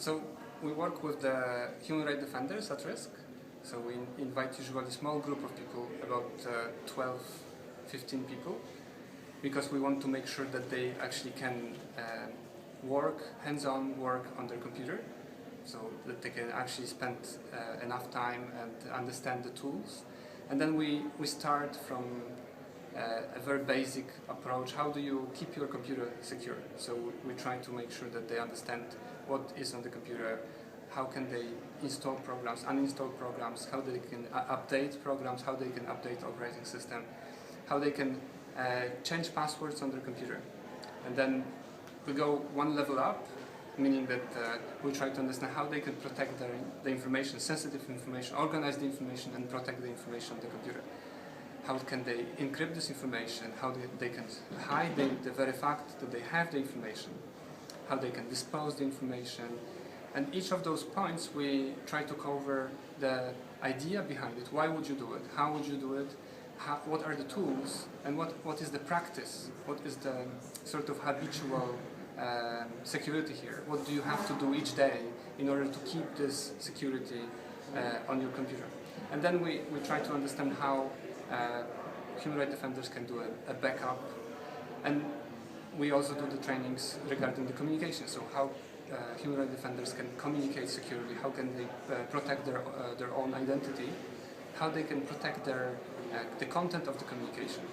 So we work with the human rights defenders at risk. So we invite usually a small group of people, about 12, 15 people, because we want to make sure that they actually can work, hands-on work on their computer, so that they can actually spend enough time and understand the tools. And then we start from a very basic approach. How do you keep your computer secure? So we try to make sure that they understand what is on the computer, how can they install programs, uninstall programs, how they can update programs, how they can update operating system, how they can change passwords on their computer. And then we go one level up, meaning that we try to understand how they can protect the information, sensitive information, organize the information and protect the information on the computer. How can they encrypt this information, how they can hide the very fact that they have the information, how they can dispose the information. And each of those points we try to cover the idea behind it. Why would you do it? How would you do it? What are the tools? And what is the practice? What is the sort of habitual security here? What do you have to do each day in order to keep this security on your computer? And then we try to understand how human rights defenders can do a backup. And we also do the trainings regarding the communication. So how human rights defenders can communicate securely, how can they protect their own identity, how they can protect the content of the communication,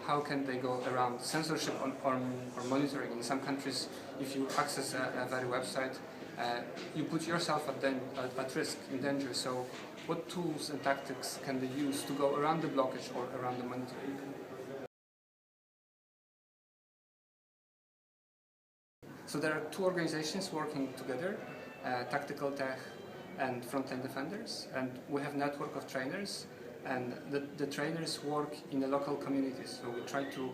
how can they go around censorship or monitoring. In some countries, if you access a very website, you put yourself at risk, in danger. So what tools and tactics can they use to go around the blockage or around the monitoring? So there are two organizations working together, Tactical Tech and Frontline Defenders, and we have a network of trainers, and the trainers work in the local communities. So we try to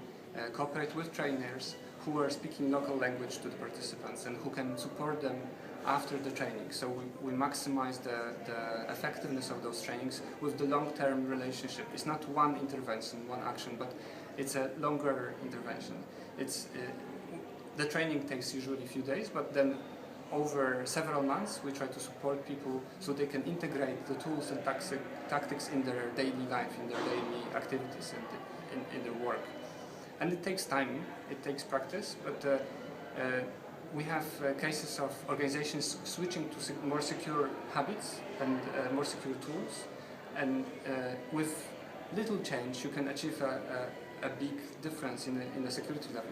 cooperate with trainers who are speaking local language to the participants and who can support them after the training. So we maximize the effectiveness of those trainings with the long-term relationship. It's not one intervention, one action, but it's a longer intervention. The training takes usually a few days, but then over several months we try to support people so they can integrate the tools and tactics in their daily life, in their daily activities and in their work. And it takes time, it takes practice, but we have cases of organizations switching to more secure habits and more secure tools, and with little change you can achieve a big difference in the security level.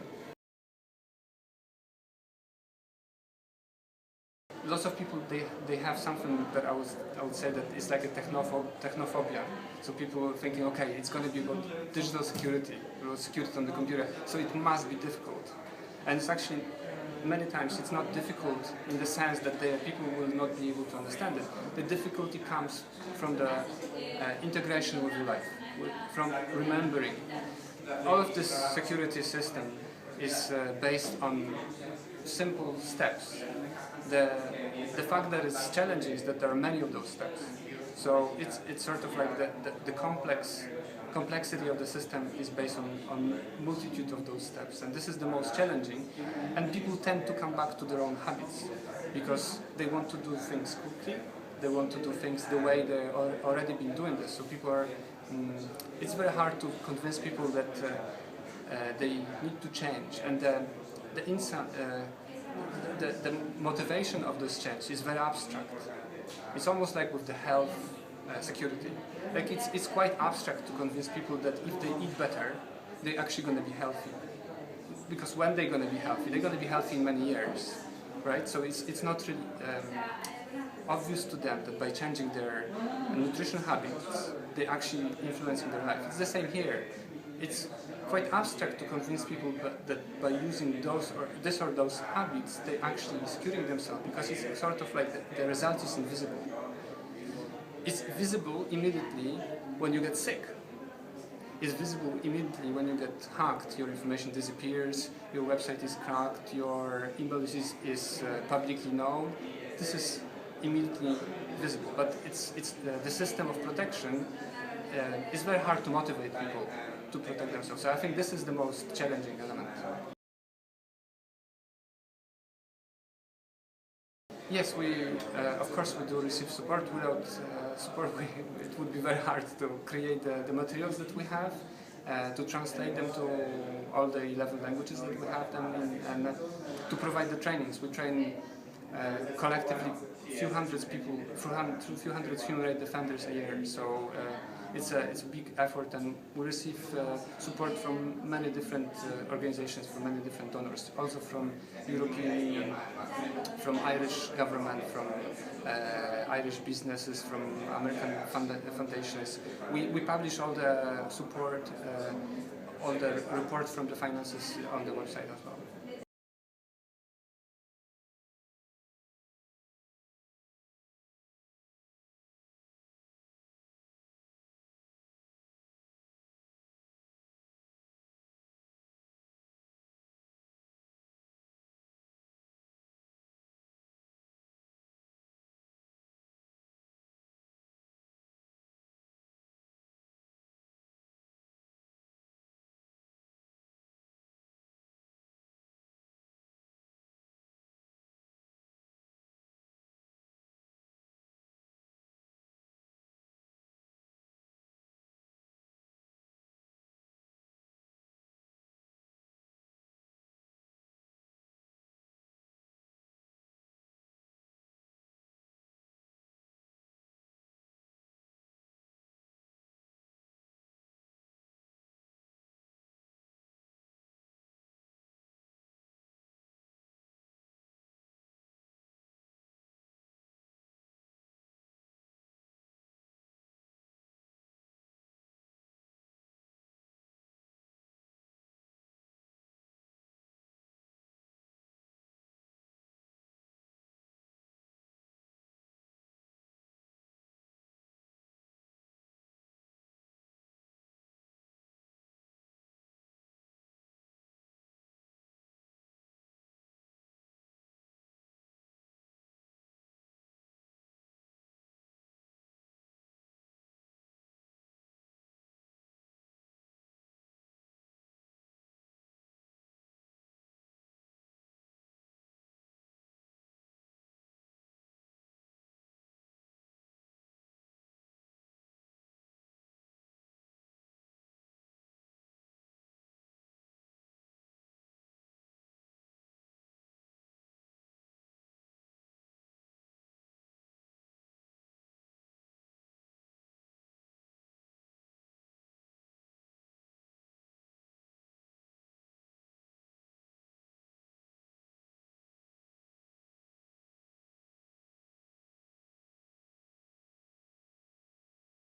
Lots of people, they have something that I would say that is like a technophobia. So people are thinking, okay, it's going to be about digital security, about security on the computer, so it must be difficult. And it's actually, many times, it's not difficult in the sense that people will not be able to understand it. The difficulty comes from the integration with your life, from remembering. All of this security system is based on simple steps. The fact that it's challenging is that there are many of those steps. So it's sort of like the complexity of the system is based on multitude of those steps, and this is the most challenging. And people tend to come back to their own habits because they want to do things quickly. They want to do things the way they already been doing this. So people are. It's very hard to convince people that they need to change, and the motivation of this change is very abstract. It's almost like with the health security. Like it's quite abstract to convince people that if they eat better, they're actually going to be healthy. Because when they're going to be healthy? They're going to be healthy in many years, right? So it's not really obvious to them that by changing their nutrition habits, they're actually influencing their life. It's the same here. It's quite abstract to convince people that by using this or those habits, they're actually securing themselves, because it's sort of like the result is invisible. It's visible immediately when you get sick. It's visible immediately when you get hacked, your information disappears, your website is cracked, your email is publicly known. This is immediately visible, but it's the system of protection is very hard to motivate people to protect themselves. So I think this is the most challenging element. Yes, we of course we do receive support. Without support, it would be very hard to create the materials that we have, to translate them to all the 11 languages that we have them in, and to provide the trainings. We train collectively few hundreds people, few hundred human rights defenders a year. So it's a big effort, and we receive support from many different organizations, from many different donors, also from European Union, from Irish government, from Irish businesses, from American foundations. We publish all the support, all the reports from the finances on the website as well.